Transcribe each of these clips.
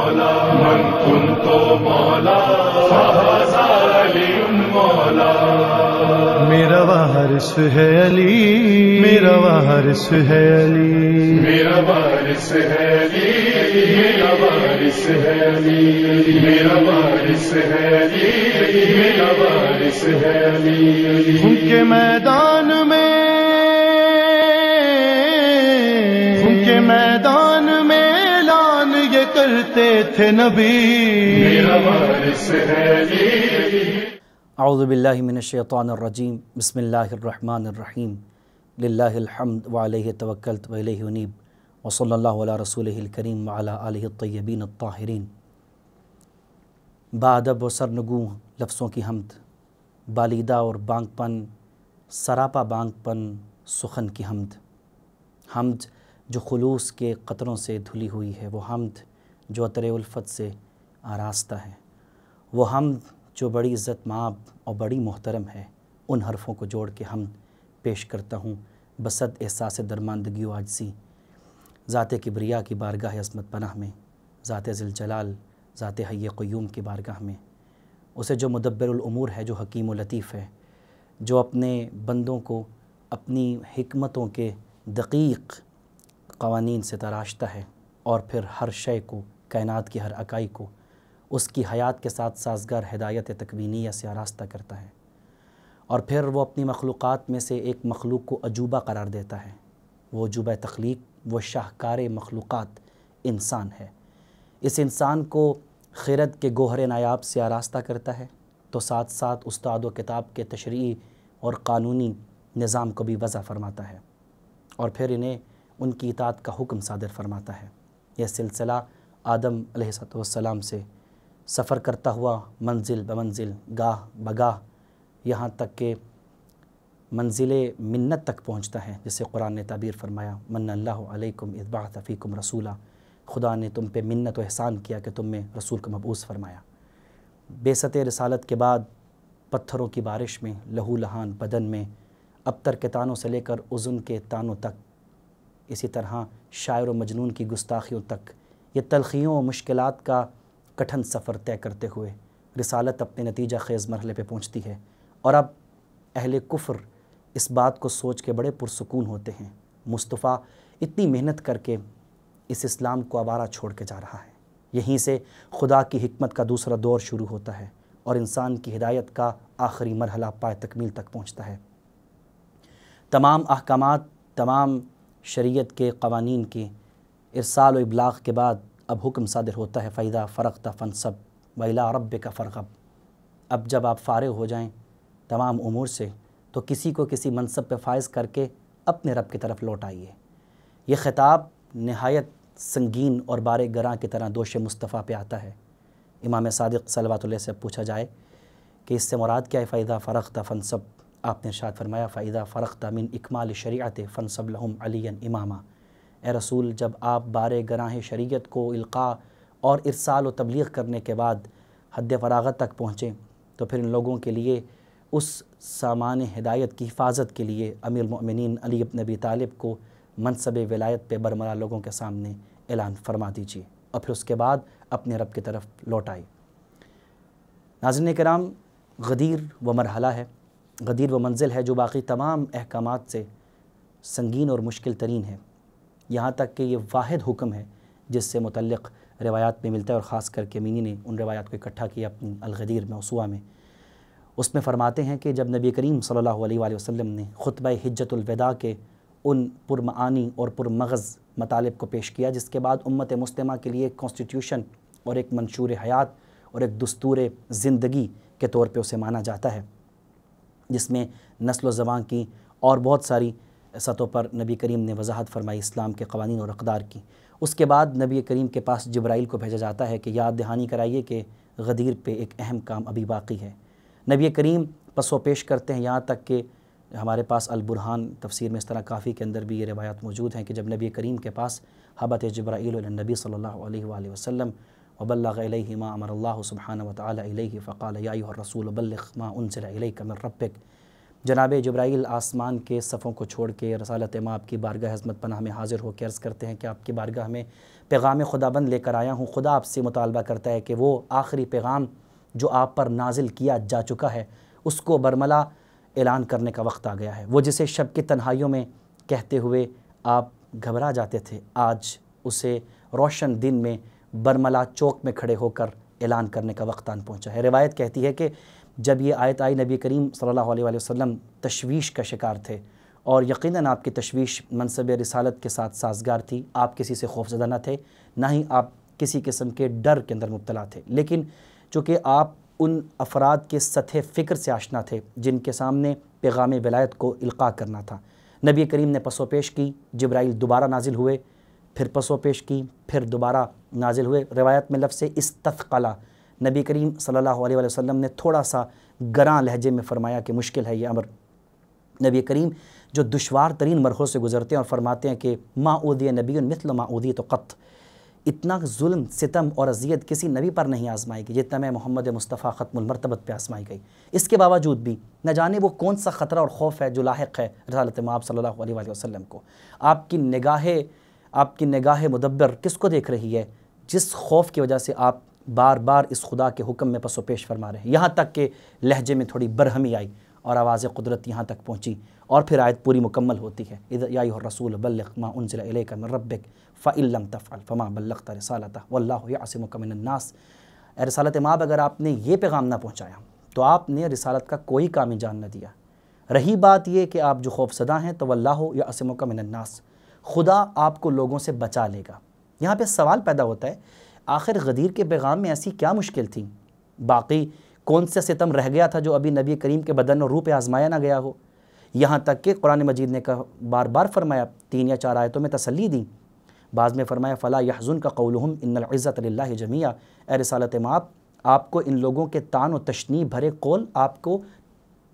مولا من كنت مولا فهذا علی مولا. میرا وارث ہے علی، میرا وارث ہے علی، میرا وارث ہے علی، میرا وارث ہے علی، میرا وارث ہے علی، میرا وارث ہے علی. ان کے میدان میں، ان کے میدان میں اعلان یہ کرتے تھے نبی. میرا وارث ہے علی. اعوذ باللہ من الشیطان الرجیم. بسم اللہ الرحمن الرحیم. للہ الحمد وعلیہ توکلت وإلیہ انیب وصلی اللہ علی رسولہ الکریم وعلی آلہ الطیبین الطاہرین. بادب و سرنگوں لفظوں کی حمد، بالیدہ اور بانگ پن، سراپا بانگ پن سخن کی حمد. حمد جو خلوص کے قطروں سے دھلی ہوئی ہے، وہ حمد جو عطر الفت سے آراستہ ہے، وہ حمد جو بڑی عزت مآب اور بڑی محترم ہے. ان حرفوں کو جوڑ کے حمد پیش کرتا ہوں بصد احساس درماندگی و عاجزی ذات کبریا کی بارگاہ عظمت پناہ میں، ذات ذوالجلال، ذات حی قیوم کی بارگاہ میں. اسے جو مدبر الامور ہے، جو حکیم و لطیف ہے، جو اپنے بندوں کو اپنی حکمتوں کے دقیق قوانین سے تراشتا ہے اور پھر ہر شے کو، کائنات کی ہر اکائی کو اس کی حیات کے ساتھ سازگار ہدایت تکوینیہ سے آراستہ کرتا ہے، اور پھر وہ اپنی مخلوقات میں سے ایک مخلوق کو عجوبہ قرار دیتا ہے. وہ عجوبہ تخلیق، وہ شاہکار مخلوقات انسان ہے. اس انسان کو خرد کے گوہر نایاب سے آراستہ کرتا ہے تو ساتھ ساتھ استاد و کتاب کے تشریعی اور قانونی نظام کو بھی وضع فرماتا ہے، اور پھر انہیں ان کی اطاعت کا حکم صادر فرماتا ہے. یہ سلسلہ آدم علیہ السلام سے سفر کرتا ہوا منزل بمنزل، گاہ بگاہ، یہاں تک کہ منزل منت تک پہنچتا ہے، جسے قرآن نے تعبیر فرمایا من اللہ علیکم اذ بعث فیکم رسولا. خدا نے تم پہ منت و احسان کیا کہ تم میں رسول کو مبعوث فرمایا. بعثت رسالت کے بعد پتھروں کی بارش میں، لہو لہان بدن میں، ابتر کے تانوں سے لے کر اذن کے تانوں تک، اسی طرح شاعر و مجنون کی گستاخیوں تک، یہ تلخیوں و مشکلات کا کٹھن سفر طے کرتے ہوئے رسالت اپنے نتیجہ خیز مرحلے پہ پہنچتی ہے. اور اب اہل کفر اس بات کو سوچ کے بڑے پرسکون ہوتے ہیں، مصطفیٰ اتنی محنت کر کے اس اسلام کو آوارہ چھوڑ کے جا رہا ہے. یہیں سے خدا کی حکمت کا دوسرا دور شروع ہوتا ہے اور انسان کی ہدایت کا آخری مرحلہ پائے تکمیل تک پہنچتا ہے. تمام احکامات، تمام شریعت کے قوانین کی ارسال و ابلاغ کے بعد اب حکم صادر ہوتا ہے فَإِذَا فَرَغْتَ فَانْصَبْ وَإِلَىٰ رَبِّكَ فَارْغَب. اب جب آپ فارغ ہو جائیں تمام امور سے تو کسی کو کسی منصب پہ فائز کر کے اپنے رب کی طرف لوٹ آئیے. یہ خطاب نہایت سنگین اور بار گراں کی طرح دوش مصطفیٰ پہ آتا ہے. امام صادق صلوات اللہ سے پوچھا جائے کہ اس سے مراد کیا ہے فَإِذَا فَرَغْتَ فَانْصَبْ؟ آپ نے ارشاد فرمایا فَإِذَا فَرَغْتَ مِنْ إِكْمَالِ الشَّرِيعَةِ فَانْصَبْ لَهُمْ عَلِيًّا إِمَامًا. اے رسول، جب آپ بار گراں شریعت کو القاء اور ارسال و تبلیغ کرنے کے بعد حد فراغت تک پہنچیں تو پھر ان لوگوں کے لیے اس سامان ہدایت کی حفاظت کے لیے امیر المؤمنین علی بن ابی طالب کو منصب ولایت پہ برملا لوگوں کے سامنے اعلان فرما دیجیے، اور پھر اس کے بعد اپنے رب کی طرف لوٹ آئے. ناظرین کرام، غدیر وہ مرحلہ ہے، غدیر وہ منزل ہے جو باقی تمام احکامات سے سنگین اور مشکل ترین ہے. یہاں تک کہ یہ واحد حکم ہے جس سے متعلق روایات میں ملتا ہے، اور خاص کر کے مینی نے ان روایات کو اکٹھا کیا اپنی الغدیر موسوعہ میں. اس میں فرماتے ہیں کہ جب نبی کریم صلی اللہ علیہ وآلہ وسلم نے خطبہ حجۃ الوداع کے ان پرمعانی اور پرمغز مطالب کو پیش کیا، جس کے بعد امت مسلمہ کے لیے ایک کانسٹیٹیوشن اور ایک منشور حیات اور ایک دستور زندگی کے طور پہ اسے مانا جاتا ہے، جس میں نسل و زبان کی اور بہت ساری سطحوں پر نبی کریم نے وضاحت فرمائی اسلام کے قوانین اور اقدار کی. اس کے بعد نبی کریم کے پاس جبرائیل کو بھیجا جاتا ہے کہ یاد دہانی کرائیے کہ غدیر پہ ایک اہم کام ابھی باقی ہے. نبی کریم پس و پیش کرتے ہیں، یہاں تک کہ ہمارے پاس البرہان تفسیر میں اس طرح کافی کے اندر بھی یہ روایات موجود ہیں کہ جب نبی کریم کے پاس حبت جبرائیل الی النبی صلی اللہ علیہ وآلہ وسلم وبلغ الیہ ما امر اللہ سبحانہ وتعالی الیہ فقال یا ایھا الرسول بلغ ما انزل الیک من ربک، جناب جبرائیل آسمان کے صفوں کو چھوڑ کے رسالت مآب کی بارگاہ عظمت پناہ میں حاضر ہو کے عرض کرتے ہیں کہ آپ کی بارگاہ میں پیغام خداوند لے کر آیا ہوں۔ خدا آپ سے مطالبہ کرتا ہے کہ وہ آخری پیغام جو آپ پر نازل کیا جا چکا ہے اس کو برملا اعلان کرنے کا وقت آ گیا ہے۔ وہ جسے شب کی تنہائیوں میں کہتے ہوئے آپ گھبرا جاتے تھے، آج اسے روشن دن میں برملا چوک میں کھڑے ہو کر اعلان کرنے کا وقت آن پہنچا ہے۔ روایت کہتی ہے کہ جب یہ آیت آئی نبی کریم صلی اللہ علیہ وآلہ وسلم تشویش کا شکار تھے، اور یقیناً آپ کی تشویش منصب رسالت کے ساتھ سازگار تھی۔ آپ کسی سے خوف زدہ نہ تھے، نہ ہی آپ کسی قسم کے ڈر کے اندر مبتلا تھے، لیکن چونکہ آپ ان افراد کے سطح فکر سے آشنا تھے جن کے سامنے پیغام ولایت کو القاء کرنا تھا۔ نبی کریم نے پس و پیش کی، جبرائیل دوبارہ نازل ہوئے، پھر پس و پیش کی، پھر دوبارہ نازل ہوئے۔ روایت میں لفظ استثقلا، نبی کریم صلی اللہ علیہ وآلہ وسلم نے تھوڑا سا گراں لہجے میں فرمایا کہ مشکل ہے یہ امر۔ نبی کریم جو دشوار ترین مرحلوں سے گزرتے ہیں اور فرماتے ہیں کہ ما اوذی نبی مثل ما اوذیت قط، اتنا ظلم ستم اور اذیت کسی نبی پر نہیں آزمائی گئی جتنا میں محمد مصطفیٰ ختم المرتبت پہ آزمائی گئی۔ اس کے باوجود بھی نہ جانے وہ کون سا خطرہ اور خوف ہے جو لاحق ہے رسالت مآب صلی اللہ علیہ وآلہ وسلم کو۔ آپ کی نگاہ مدبر کس کو دیکھ رہی ہے؟ جس خوف کی وجہ سے آپ بار بار اس خدا کے حکم میں پس و پیش فرما رہے ہیں، یہاں تک کہ لہجے میں تھوڑی برہمی آئی اور آواز قدرت یہاں تک پہنچی، اور پھر آیت پوری مکمل ہوتی ہے۔ یا ایھا الرسول بلغ ما انزل الیک من ربک فإن لم تفعل فما بلغت رسالتہ واللہ یعصمک من الناس۔ اے رسالت مآب، اگر آپ نے یہ پیغام نہ پہنچایا تو آپ نے رسالت کا کوئی کام انجام نہ دیا۔ رہی بات یہ کہ آپ جو خوف زدہ ہیں تو واللہ یعصمک من الناس، خدا آپ کو لوگوں سے بچا لے گا۔ یہاں پہ سوال پیدا ہوتا ہے، آخر غدیر کے پیغام میں ایسی کیا مشکل تھی؟ باقی کون سے ستم رہ گیا تھا جو ابھی نبی کریم کے بدن اور روح پہ آزمایا نہ گیا ہو؟ یہاں تک کہ قرآن مجید نے بار بار فرمایا، 3 یا 4 آیتوں میں تسلی دی۔ بعض میں فرمایا فلا يحزنک قولہم ان العزۃ للہ جمیعا، اے رسالت مآب، آپ کو ان لوگوں کے طعن و تشنیع بھرے قول آپ کو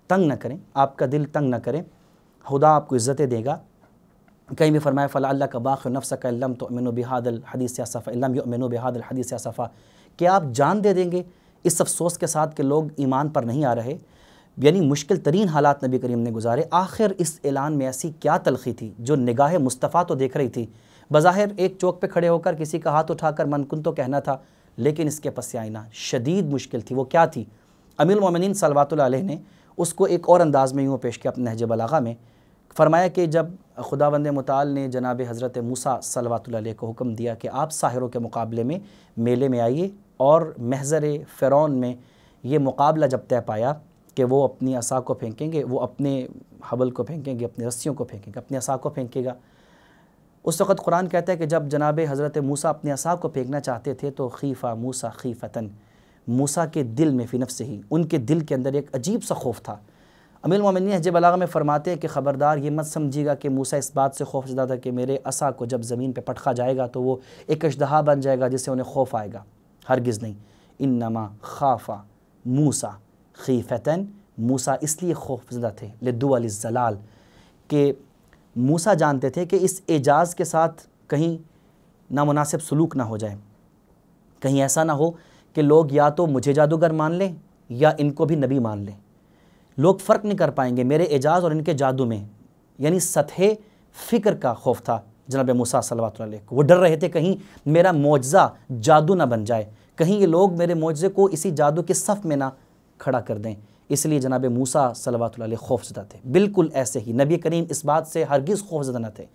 تنگ نہ کریں، آپ کا دل تنگ نہ کریں، خدا آپ کو عزتیں دے گا۔ کہیں بھی فرمایا فلعلک باخع نفسک ان لم تؤمنوا بہذا الحدیث اسفا ان لم یؤمنوا بہذا الحدیث اسفا، کہ آپ جان دے دیں گے اس افسوس کے ساتھ کہ لوگ ایمان پر نہیں آ رہے۔ یعنی مشکل ترین حالات نبی کریم نے گزارے، آخر اس اعلان میں ایسی کیا تلخی تھی جو نگاہ مصطفیٰ تو دیکھ رہی تھی؟ بظاہر ایک چوک پہ کھڑے ہو کر کسی کا ہاتھ اٹھا کر من کن تو کہنا تھا، لیکن اس کے پس آئینہ شدید مشکل تھی۔ وہ کیا تھی؟ امیر المومنین صلوات اللہ علیہ نے اس کو ایک اور انداز میں یوں پیش کیا اپنے نہج بلاغہ میں، فرمایا کہ جب خداوند متعال نے جناب حضرت موسیٰ صلوات اللہ علیہ کو حکم دیا کہ آپ ساحروں کے مقابلے میں میلے میں آئیے، اور محضر فرعون میں یہ مقابلہ جب طے پایا کہ وہ اپنی عصا کو پھینکیں گے، وہ اپنے حبل کو پھینکیں گے، اپنی رسیوں کو پھینکیں گے، اپنی عصا کو پھینکے گا۔ اس وقت قرآن کہتا ہے کہ جب جناب حضرت موسیٰ اپنی عصا کو پھینکنا چاہتے تھے تو خیفہ موسیٰ خیفتاً، موسیٰ کے دل میں فی نفسہ ہی، ان کے دل کے اندر ایک عجیب سا خوف تھا۔ امیر المومنین نہج بلاغہ میں فرماتے ہیں کہ خبردار یہ مت سمجھیے گا کہ موسیٰ اس بات سے خوف زدہ تھا کہ میرے عصا کو جب زمین پہ پٹخا جائے گا تو وہ ایک اژدہا بن جائے گا جس سے انہیں خوف آئے گا، ہرگز نہیں۔ انما خاف موسیٰ خیفتاً، موسیٰ اس لیے خوف زدہ تھے لدول الزلال، کہ موسیٰ جانتے تھے کہ اس اعجاز کے ساتھ کہیں نامناسب سلوک نہ ہو جائے، کہیں ایسا نہ ہو کہ لوگ یا تو مجھے جادوگر مان لیں یا ان کو بھی نبی مان لیں، لوگ فرق نہیں کر پائیں گے میرے اعجاز اور ان کے جادو میں۔ یعنی سطح فکر کا خوف تھا جناب موسیٰ صلوات اللہ علیہ کو، وہ ڈر رہے تھے کہیں میرا معجزہ جادو نہ بن جائے، کہیں یہ لوگ میرے معجزے کو اسی جادو کے صف میں نہ کھڑا کر دیں، اس لیے جناب موسیٰ صلوات اللہ علیہ خوف زدہ تھے۔ بالکل ایسے ہی نبی کریم اس بات سے ہرگز خوف زدہ نہ تھے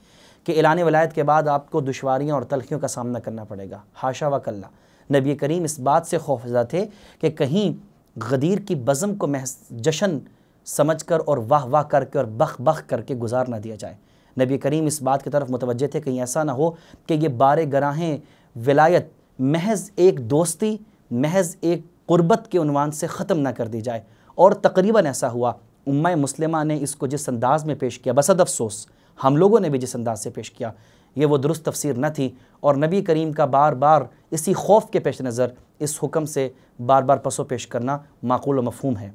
کہ اعلان ولایت کے بعد آپ کو دشواریاں اور تلخیوں کا سامنا کرنا پڑے گا، حاشا وکلا۔ نبی کریم اس بات سے خوف زدہ تھے کہ کہیں غدیر کی بزم کو محض جشن سمجھ کر اور واہ واہ کر کے اور بخ بخ کر کے گزار نہ دیا جائے۔ نبی کریم اس بات کی طرف متوجہ تھے کہیں ایسا نہ ہو کہ یہ بار گراہیں ولایت محض ایک دوستی، محض ایک قربت کے عنوان سے ختم نہ کر دی جائے، اور تقریباً ایسا ہوا۔ امہ مسلمہ نے اس کو جس انداز میں پیش کیا، بصد افسوس ہم لوگوں نے بھی جس انداز سے پیش کیا، یہ وہ درست تفسیر نہ تھی، اور نبی کریم کا بار بار اسی خوف کے پیش نظر اس حکم سے بار بار پس و پیش کرنا معقول و مفہوم ہے۔